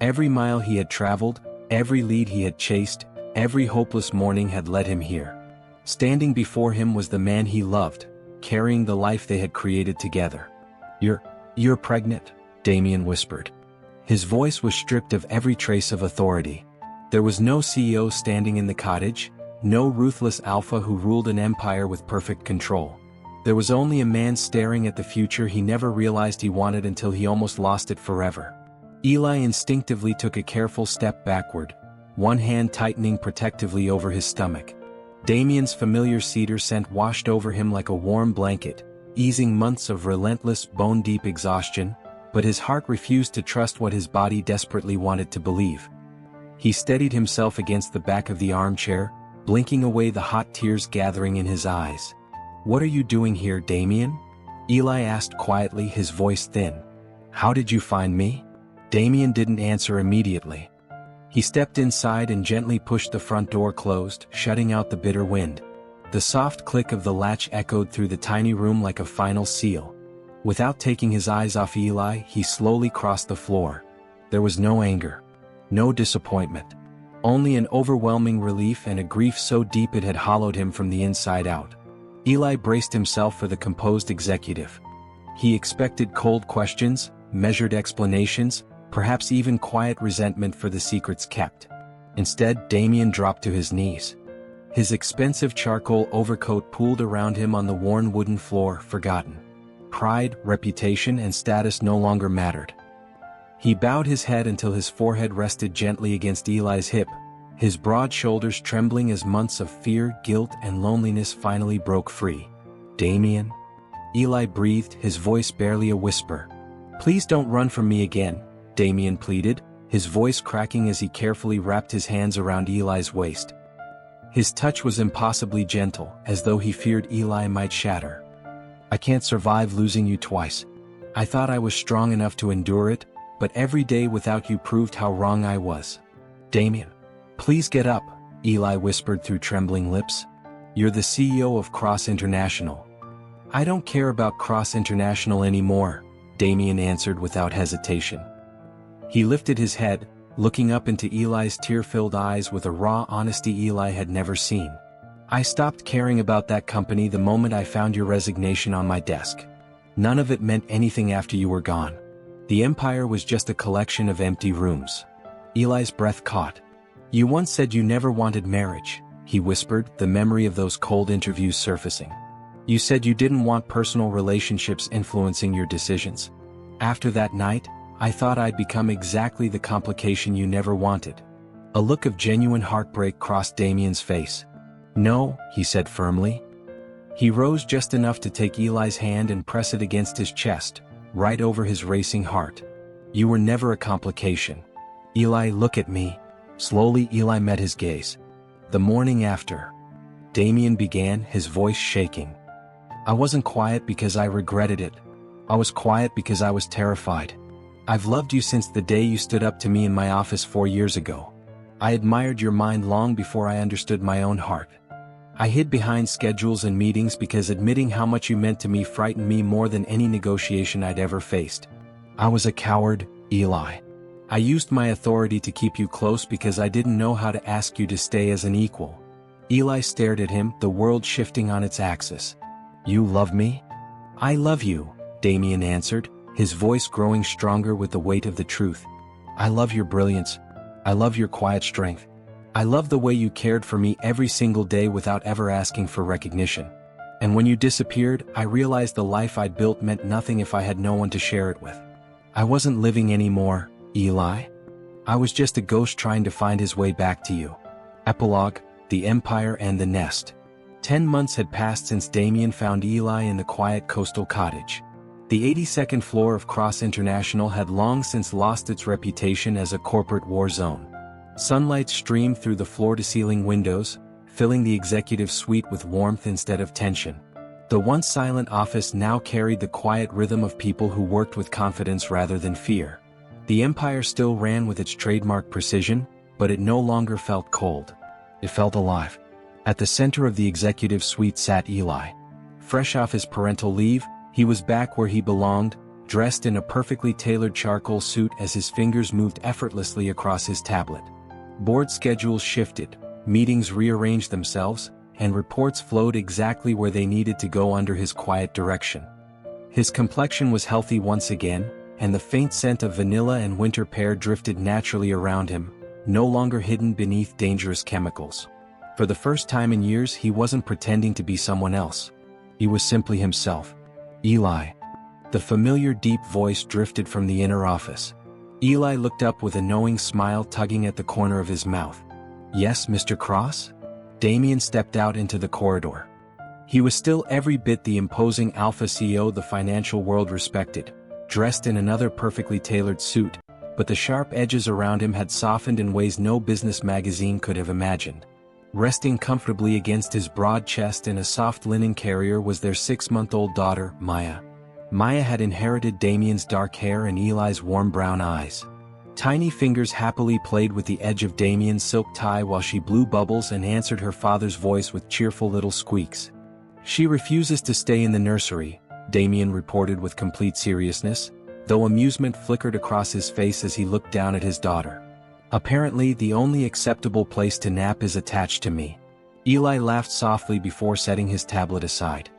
Every mile he had traveled, every lead he had chased, every hopeless morning had led him here. Standing before him was the man he loved, carrying the life they had created together. You're pregnant, Damien whispered. His voice was stripped of every trace of authority. There was no CEO standing in the cottage, no ruthless alpha who ruled an empire with perfect control. There was only a man staring at the future he never realized he wanted until he almost lost it forever. Eli instinctively took a careful step backward, one hand tightening protectively over his stomach. Damien's familiar cedar scent washed over him like a warm blanket, easing months of relentless, bone-deep exhaustion, but his heart refused to trust what his body desperately wanted to believe. He steadied himself against the back of the armchair, blinking away the hot tears gathering in his eyes. "What are you doing here, Damien?" Eli asked quietly, his voice thin. "How did you find me?" Damien didn't answer immediately. He stepped inside and gently pushed the front door closed, shutting out the bitter wind. The soft click of the latch echoed through the tiny room like a final seal. Without taking his eyes off Eli, he slowly crossed the floor. There was no anger. No disappointment. Only an overwhelming relief and a grief so deep it had hollowed him from the inside out. Eli braced himself for the composed executive. He expected cold questions, measured explanations, perhaps even quiet resentment for the secrets kept. Instead, Damien dropped to his knees. His expensive charcoal overcoat pooled around him on the worn wooden floor, forgotten. Pride, reputation, and status no longer mattered. He bowed his head until his forehead rested gently against Eli's hip, his broad shoulders trembling as months of fear, guilt, and loneliness finally broke free. "Damien?" Eli breathed, his voice barely a whisper. "Please don't run from me again," Damien pleaded, his voice cracking as he carefully wrapped his hands around Eli's waist. His touch was impossibly gentle, as though he feared Eli might shatter. "I can't survive losing you twice. I thought I was strong enough to endure it, but every day without you proved how wrong I was." "Damien, please get up," Eli whispered through trembling lips. "You're the CEO of Cross International." "I don't care about Cross International anymore," Damien answered without hesitation. He lifted his head, looking up into Eli's tear-filled eyes with a raw honesty Eli had never seen. "I stopped caring about that company the moment I found your resignation on my desk. None of it meant anything after you were gone. The empire was just a collection of empty rooms." Eli's breath caught. "You once said you never wanted marriage," he whispered, the memory of those cold interviews surfacing. "You said you didn't want personal relationships influencing your decisions. After that night, I thought I'd become exactly the complication you never wanted." A look of genuine heartbreak crossed Damien's face. "No," he said firmly. He rose just enough to take Eli's hand and press it against his chest, right over his racing heart. "You were never a complication. Eli, look at me." Slowly Eli met his gaze. "The morning after," Damien began, his voice shaking. "I wasn't quiet because I regretted it. I was quiet because I was terrified. I've loved you since the day you stood up to me in my office 4 years ago. I admired your mind long before I understood my own heart. I hid behind schedules and meetings because admitting how much you meant to me frightened me more than any negotiation I'd ever faced. I was a coward, Eli. I used my authority to keep you close because I didn't know how to ask you to stay as an equal." Eli stared at him, the world shifting on its axis. "You love me?" "I love you," Damien answered, his voice growing stronger with the weight of the truth. "I love your brilliance. I love your quiet strength. I love the way you cared for me every single day without ever asking for recognition. And when you disappeared, I realized the life I'd built meant nothing if I had no one to share it with. I wasn't living anymore, Eli. I was just a ghost trying to find his way back to you." Epilogue: The Empire and the Nest. 10 months had passed since Damien found Eli in the quiet coastal cottage. The 82nd floor of Cross International had long since lost its reputation as a corporate war zone. Sunlight streamed through the floor-to-ceiling windows, filling the executive suite with warmth instead of tension. The once silent office now carried the quiet rhythm of people who worked with confidence rather than fear. The empire still ran with its trademark precision, but it no longer felt cold. It felt alive. At the center of the executive suite sat Eli. Fresh off his parental leave, he was back where he belonged, dressed in a perfectly tailored charcoal suit as his fingers moved effortlessly across his tablet. Board schedules shifted, meetings rearranged themselves, and reports flowed exactly where they needed to go under his quiet direction. His complexion was healthy once again, and the faint scent of vanilla and winter pear drifted naturally around him, no longer hidden beneath dangerous chemicals. For the first time in years, he wasn't pretending to be someone else. He was simply himself. "Eli." The familiar deep voice drifted from the inner office. Eli looked up with a knowing smile tugging at the corner of his mouth. "Yes, Mr. Cross?" Damien stepped out into the corridor. He was still every bit the imposing alpha CEO the financial world respected, dressed in another perfectly tailored suit, but the sharp edges around him had softened in ways no business magazine could have imagined. Resting comfortably against his broad chest in a soft linen carrier was their 6-month-old daughter, Maya. Maya had inherited Damien's dark hair and Eli's warm brown eyes. Tiny fingers happily played with the edge of Damien's silk tie while she blew bubbles and answered her father's voice with cheerful little squeaks. "She refuses to stay in the nursery," Damien reported with complete seriousness, though amusement flickered across his face as he looked down at his daughter. "Apparently the only acceptable place to nap is attached to me." Eli laughed softly before setting his tablet aside.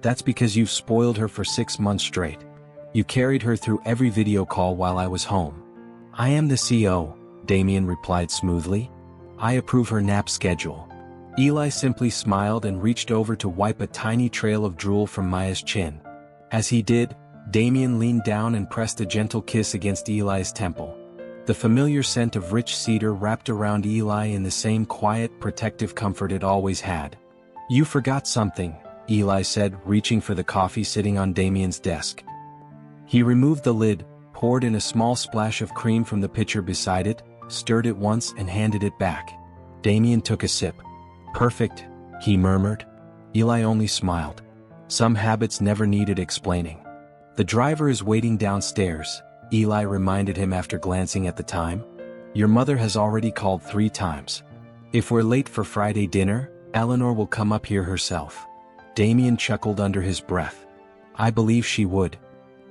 "That's because you've spoiled her for 6 months straight. You carried her through every video call while I was home." "I am the CO," Damien replied smoothly. "I approve her nap schedule." Eli simply smiled and reached over to wipe a tiny trail of drool from Maya's chin. As he did, Damien leaned down and pressed a gentle kiss against Eli's temple. The familiar scent of rich cedar wrapped around Eli in the same quiet, protective comfort it always had. "You forgot something," Eli said, reaching for the coffee sitting on Damien's desk. He removed the lid, poured in a small splash of cream from the pitcher beside it, stirred it once and handed it back. Damien took a sip. "Perfect," he murmured. Eli only smiled. Some habits never needed explaining. "The driver is waiting downstairs," Eli reminded him after glancing at the time. "Your mother has already called 3 times. If we're late for Friday dinner, Eleanor will come up here herself." Damien chuckled under his breath. "I believe she would."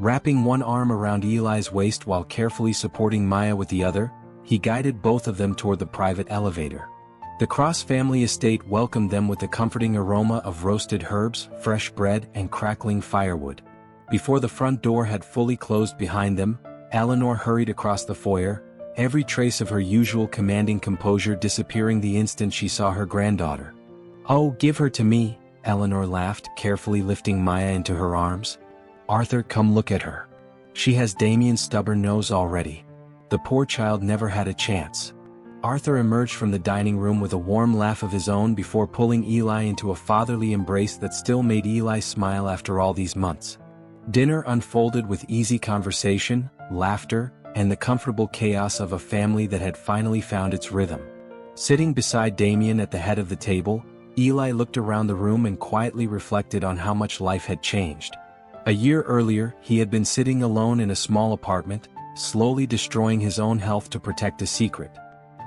Wrapping one arm around Eli's waist while carefully supporting Maya with the other, he guided both of them toward the private elevator. The Cross family estate welcomed them with the comforting aroma of roasted herbs, fresh bread, and crackling firewood. Before the front door had fully closed behind them, Eleanor hurried across the foyer, every trace of her usual commanding composure disappearing the instant she saw her granddaughter. "Oh, give her to me," Eleanor laughed, carefully lifting Maya into her arms. "Arthur, come look at her. She has Damien's stubborn nose already. The poor child never had a chance." Arthur emerged from the dining room with a warm laugh of his own before pulling Eli into a fatherly embrace that still made Eli smile after all these months. Dinner unfolded with easy conversation, laughter, and the comfortable chaos of a family that had finally found its rhythm. Sitting beside Damien at the head of the table, Eli looked around the room and quietly reflected on how much life had changed. A year earlier, he had been sitting alone in a small apartment, slowly destroying his own health to protect a secret.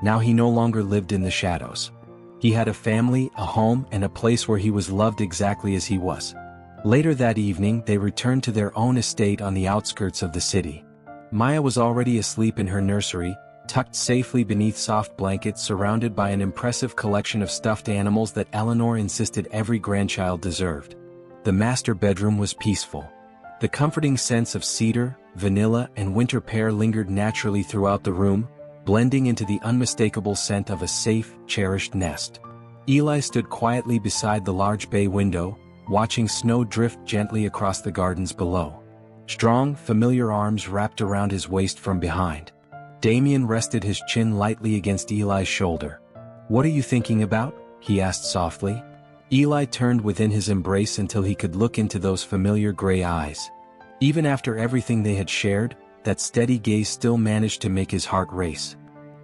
Now he no longer lived in the shadows. He had a family, a home, and a place where he was loved exactly as he was. Later that evening, they returned to their own estate on the outskirts of the city. Maya was already asleep in her nursery, tucked safely beneath soft blankets surrounded by an impressive collection of stuffed animals that Eleanor insisted every grandchild deserved. The master bedroom was peaceful. The comforting sense of cedar, vanilla, and winter pear lingered naturally throughout the room, blending into the unmistakable scent of a safe, cherished nest. Eli stood quietly beside the large bay window, watching snow drift gently across the gardens below. Strong, familiar arms wrapped around his waist from behind. Damien rested his chin lightly against Eli's shoulder. "What are you thinking about?" he asked softly. Eli turned within his embrace until he could look into those familiar gray eyes. Even after everything they had shared, that steady gaze still managed to make his heart race.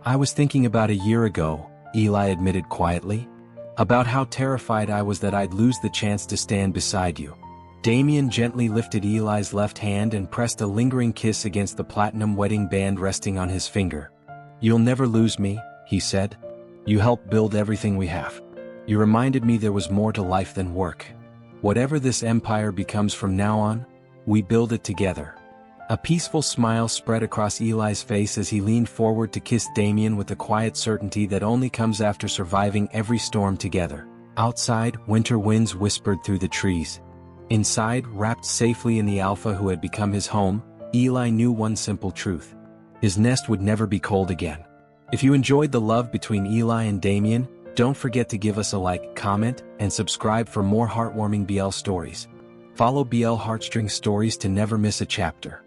"I was thinking about a year ago," Eli admitted quietly. "About how terrified I was that I'd lose the chance to stand beside you." Damien gently lifted Eli's left hand and pressed a lingering kiss against the platinum wedding band resting on his finger. "You'll never lose me," he said. "You helped build everything we have. You reminded me there was more to life than work. Whatever this empire becomes from now on, we build it together." A peaceful smile spread across Eli's face as he leaned forward to kiss Damien with the quiet certainty that only comes after surviving every storm together. Outside, winter winds whispered through the trees. Inside, wrapped safely in the alpha who had become his home, Eli knew one simple truth. His nest would never be cold again. If you enjoyed the love between Eli and Damien, don't forget to give us a like, comment, and subscribe for more heartwarming BL stories. Follow BL Heartstrings stories to never miss a chapter.